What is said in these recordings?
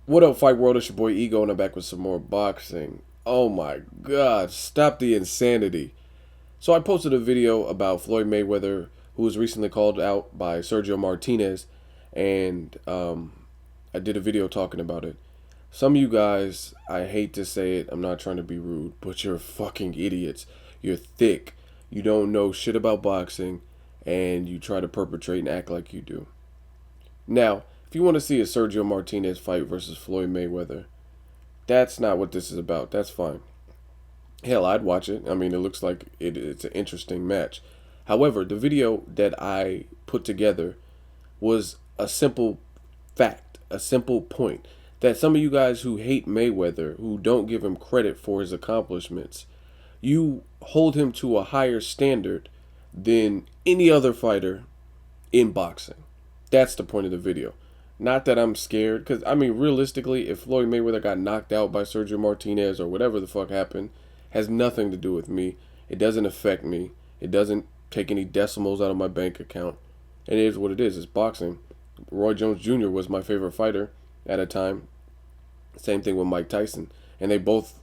What up, Fight World? It's your boy Ego, and I'm back with some more boxing. Oh my god, stop the insanity. So I posted a video about Floyd Mayweather, who was recently called out by Sergio Martinez, and I did a video talking about it. Some of you guys, I hate to say it, I'm not trying to be rude, but you're fucking idiots. You're thick. You don't know shit about boxing, and you try to perpetrate and act like you do. Now, if you want to see a Sergio Martinez fight versus Floyd Mayweather, that's not what this is about. That's fine. Hell, I'd watch it. I mean, it looks like it's an interesting match. However, the video that I put together was a simple fact, a simple point that some of you guys who hate Mayweather, who don't give him credit for his accomplishments, you hold him to a higher standard than any other fighter in boxing. That's the point of the video. Not that I'm scared, because, I mean, realistically, if Floyd Mayweather got knocked out by Sergio Martinez or whatever the fuck happened, has nothing to do with me. It doesn't affect me. It doesn't take any decimals out of my bank account. And it is what it is. It's boxing. Roy Jones Jr. was my favorite fighter at a time. Same thing with Mike Tyson. And they both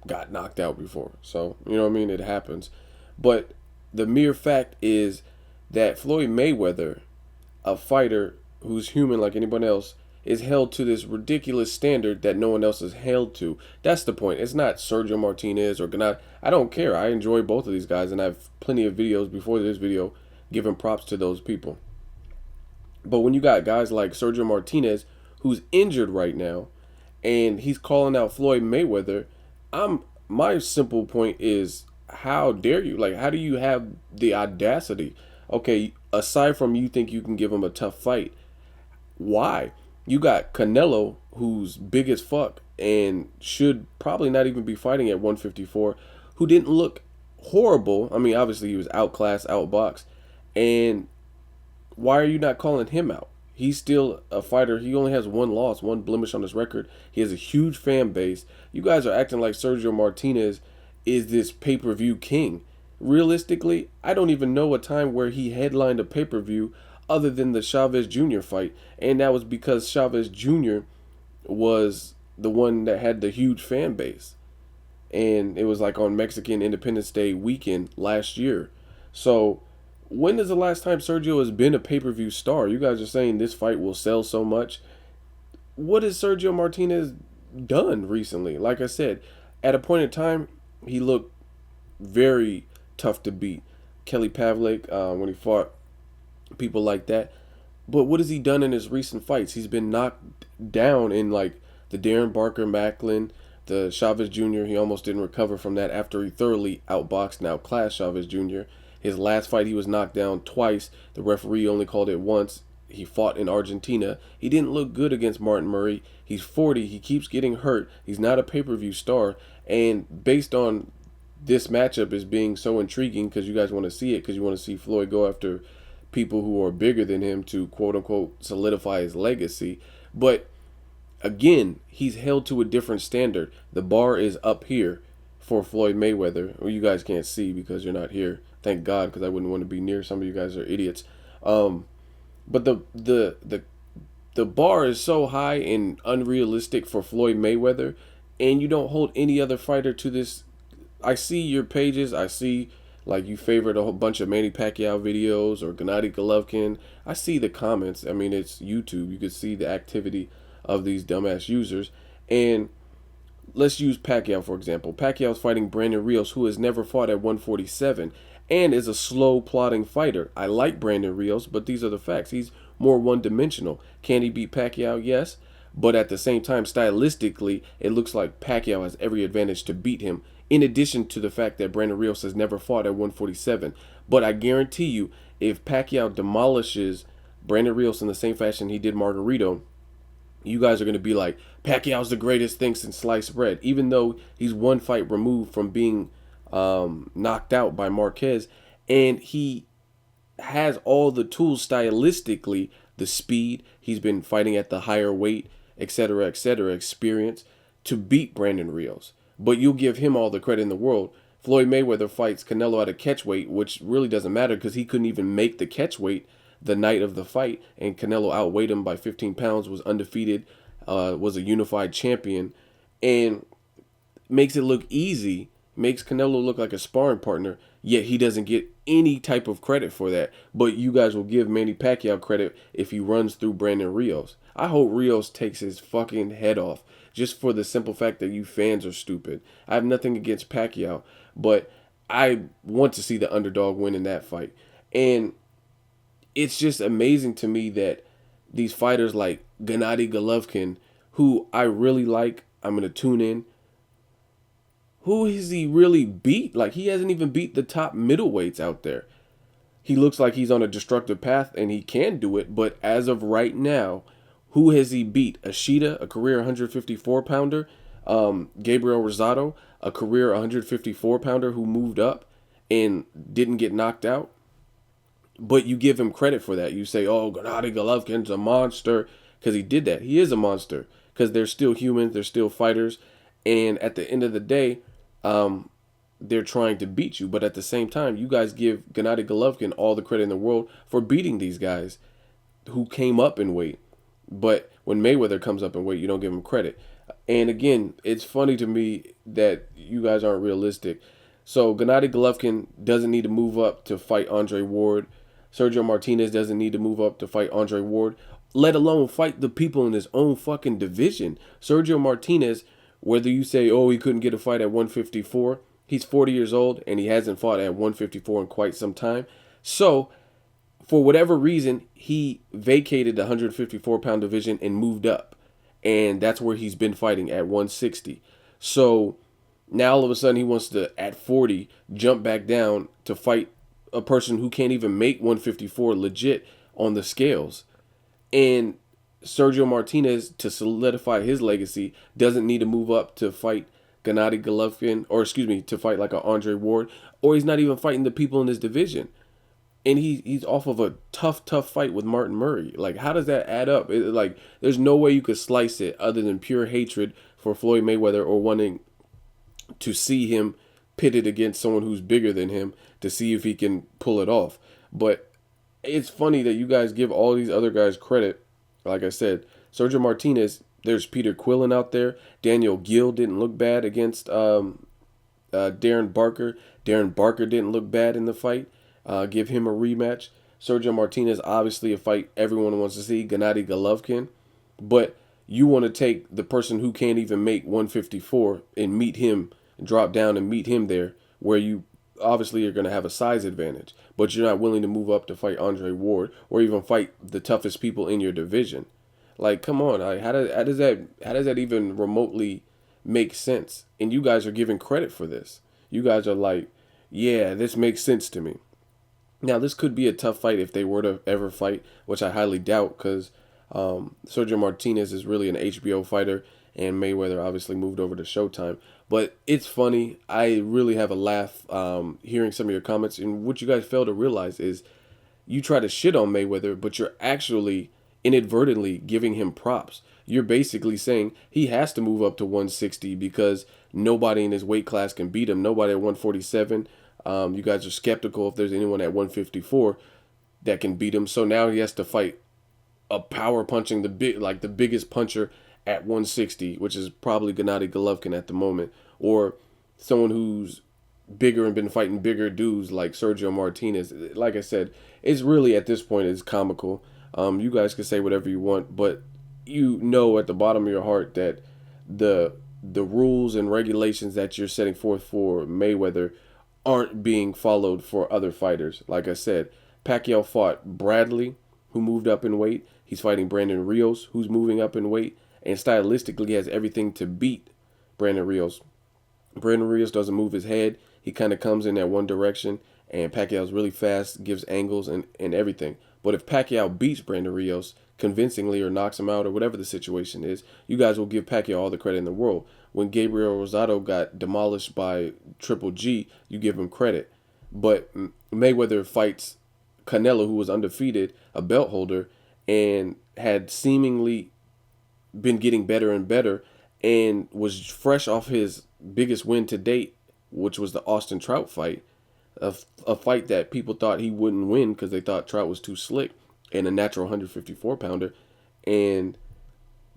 got knocked out before. So, you know what I mean? It happens. But the mere fact is that Floyd Mayweather, a fighter who's human like anyone else, is held to this ridiculous standard that no one else is held to. That's the point. It's not Sergio Martinez or Gennady. I don't care. I enjoy both of these guys, and I have plenty of videos before this video giving props to those people. But when you got guys like Sergio Martinez, who's injured right now, and he's calling out Floyd Mayweather, my simple point is, how dare you? Like, how do you have the audacity? Okay, aside from you think you can give him a tough fight, why? You got Canelo, who's big as fuck and should probably not even be fighting at 154, who didn't look horrible. I mean, obviously he was outclassed, outboxed. And why are you not calling him out? He's still a fighter. He only has one loss, one blemish on his record. He has a huge fan base. You guys are acting like Sergio Martinez is this pay-per-view king. Realistically, I don't even know a time where he headlined a pay-per-view other than the Chavez Jr. fight, and that was because Chavez Jr. was the one that had the huge fan base, and it was like on Mexican Independence Day weekend last year. So when is the last time Sergio has been a pay-per-view star? You guys are saying this fight will sell so much. What has Sergio Martinez done recently? Like I said, at a point in time, he looked very tough to beat. Kelly Pavlik, when he fought people like that. But what has he done in his recent fights? He's been knocked down in like the Darren Barker Macklin, the Chavez Jr. He almost didn't recover from that after he thoroughly outboxed and outclassed Chavez Jr. His last fight, he was knocked down twice. The referee only called it once. He fought in Argentina. He didn't look good against Martin Murray. He's 40. He keeps getting hurt. He's not a pay-per-view star. And based on this matchup as being so intriguing, because you guys want to see it, because you want to see Floyd go after people who are bigger than him to quote-unquote solidify his legacy. But again, he's held to a different standard. The bar is up here for Floyd Mayweather. Well, you guys can't see because you're not here. Thank God, because I wouldn't want to be near some of you guys are idiots. But the bar is so high and unrealistic for Floyd Mayweather, and you don't hold any other fighter to this. I see your pages. I see like you favorite a whole bunch of Manny Pacquiao videos or Gennady Golovkin. I see the comments. I mean, it's YouTube. You can see the activity of these dumbass users. And let's use Pacquiao, for example. Pacquiao's fighting Brandon Rios, who has never fought at 147 and is a slow, plodding fighter. I like Brandon Rios, but these are the facts. He's more one-dimensional. Can he beat Pacquiao? Yes. But at the same time, stylistically, it looks like Pacquiao has every advantage to beat him, in addition to the fact that Brandon Rios has never fought at 147. But I guarantee you, if Pacquiao demolishes Brandon Rios in the same fashion he did Margarito, you guys are going to be like, Pacquiao's the greatest thing since sliced bread. Even though he's one fight removed from being knocked out by Marquez, and he has all the tools stylistically, the speed, he's been fighting at the higher weight, etc., experience, to beat Brandon Rios. But you'll give him all the credit in the world. Floyd Mayweather fights Canelo at a catch weight, which really doesn't matter because he couldn't even make the catch weight the night of the fight, and Canelo outweighed him by 15 pounds, was undefeated, was a unified champion, and makes it look easy, makes Canelo look like a sparring partner, yet he doesn't get any type of credit for that. But you guys will give Manny Pacquiao credit if he runs through Brandon Rios. I hope Rios takes his fucking head off just for the simple fact that you fans are stupid. I have nothing against Pacquiao, but I want to see the underdog win in that fight. And it's just amazing to me that these fighters like Gennady Golovkin, who I really like, I'm going to tune in. Who has he really beat? Like, he hasn't even beat the top middleweights out there. He looks like he's on a destructive path and he can do it, but as of right now, who has he beat? Ashita, a career 154 pounder, Gabriel Rosado, a career 154 pounder who moved up and didn't get knocked out. But you give him credit for that. You say, oh, Gennady Golovkin's a monster, because he did that. He is a monster, because they're still humans, they're still fighters, and at the end of the day, they're trying to beat you. But at the same time, you guys give Gennady Golovkin all the credit in the world for beating these guys who came up in weight. But when Mayweather comes up in weight, you don't give him credit. And again, it's funny to me that you guys aren't realistic. So Gennady Golovkin doesn't need to move up to fight Andre Ward. Sergio Martinez doesn't need to move up to fight Andre Ward, let alone fight the people in his own fucking division. Sergio Martinez, whether you say, oh, he couldn't get a fight at 154, he's 40 years old and he hasn't fought at 154 in quite some time. So, for whatever reason, he vacated the 154-pound division and moved up. And that's where he's been fighting at 160. So, now all of a sudden he wants to, at 40, jump back down to fight a person who can't even make 154 legit on the scales. And Sergio Martinez, to solidify his legacy, doesn't need to move up to fight Gennady Golovkin, or excuse me, to fight like an Andre Ward, or he's not even fighting the people in his division. And he's off of a tough fight with Martin Murray. Like, how does that add up? Like, there's no way you could slice it other than pure hatred for Floyd Mayweather, or wanting to see him pitted against someone who's bigger than him to see if he can pull it off. But it's funny that you guys give all these other guys credit. Like I said, Sergio Martinez, there's Peter Quillin out there. Daniel Gill didn't look bad against Darren Barker. Darren Barker didn't look bad in the fight. Give him a rematch. Sergio Martinez, obviously a fight everyone wants to see. Gennady Golovkin. But you want to take the person who can't even make 154 and meet him, drop down and meet him there, where you obviously are going to have a size advantage, but you're not willing to move up to fight Andre Ward or even fight the toughest people in your division. Like, come on, how does that even remotely make sense? And you guys are giving credit for this. You guys are like, yeah, this makes sense to me. Now, this could be a tough fight if they were to ever fight, which I highly doubt, because Sergio Martinez is really an HBO fighter, and Mayweather obviously moved over to Showtime. But it's funny. I really have a laugh hearing some of your comments. And what you guys fail to realize is you try to shit on Mayweather, but you're actually inadvertently giving him props. You're basically saying he has to move up to 160 because nobody in his weight class can beat him. Nobody at 147. You guys are skeptical if there's anyone at 154 that can beat him. So now he has to fight a power punching the biggest puncher at 160, which is probably Gennady Golovkin at the moment, or someone who's bigger and been fighting bigger dudes like Sergio Martinez. Like I said, it's really, at this point, it's comical. You guys can say whatever you want, but you know at the bottom of your heart that the rules and regulations that you're setting forth for Mayweather aren't being followed for other fighters. Like I said, Pacquiao fought Bradley, who moved up in weight. He's fighting Brandon Rios, who's moving up in weight, and stylistically has everything to beat Brandon Rios. Brandon Rios doesn't move his head. He kind of comes in that one direction, and Pacquiao's really fast, gives angles and everything. But if Pacquiao beats Brandon Rios convincingly or knocks him out or whatever the situation is, you guys will give Pacquiao all the credit in the world. When Gabriel Rosado got demolished by Triple G, you give him credit. But Mayweather fights Canelo, who was undefeated, a belt holder, and had seemingly been getting better and better, and was fresh off his biggest win to date, which was the Austin Trout fight, a fight that people thought he wouldn't win because they thought Trout was too slick and a natural 154 pounder. And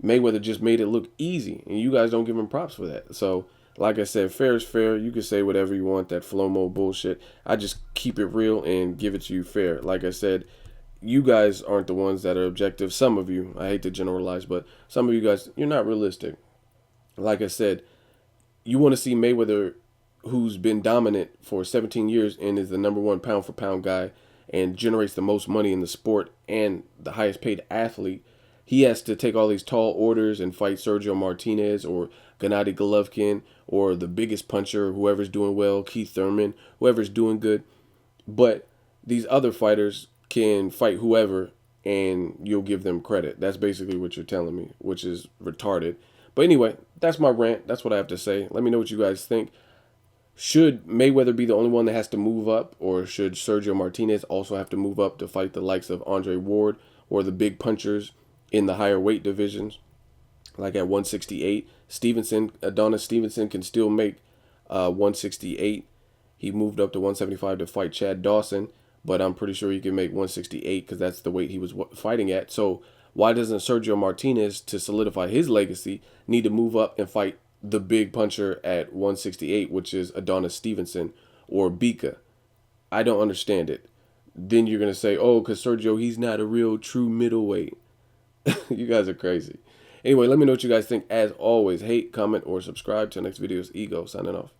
Mayweather just made it look easy, and you guys don't give him props for that. So, like I said, fair is fair. You can say whatever you want, that flow-mo bullshit. I just keep it real and give it to you fair. Like I said, you guys aren't the ones that are objective. Some of you, I hate to generalize, but some of you guys, you're not realistic. Like I said, you want to see Mayweather, who's been dominant for 17 years and is the number one pound for pound guy and generates the most money in the sport and the highest paid athlete. He has to take all these tall orders and fight Sergio Martinez or Gennady Golovkin or the biggest puncher, whoever's doing well, Keith Thurman, whoever's doing good. But these other fighters can fight whoever and you'll give them credit. That's basically what you're telling me, which is retarded. But anyway, that's my rant. That's what I have to say. Let me know what you guys think. Should Mayweather be the only one that has to move up, or should Sergio Martinez also have to move up to fight the likes of Andre Ward or the big punchers in the higher weight divisions? Like at 168, Adonis Stevenson can still make 168. He moved up to 175 to fight Chad Dawson, but I'm pretty sure he can make 168 because that's the weight he was fighting at. So why doesn't Sergio Martinez, to solidify his legacy, need to move up and fight the big puncher at 168, which is Adonis Stevenson or Bika? I don't understand it. Then you're going to say, oh, because Sergio, he's not a real true middleweight. You guys are crazy. Anyway, let me know what you guys think. As always, hate, comment, or subscribe. Till next video's Ego signing off.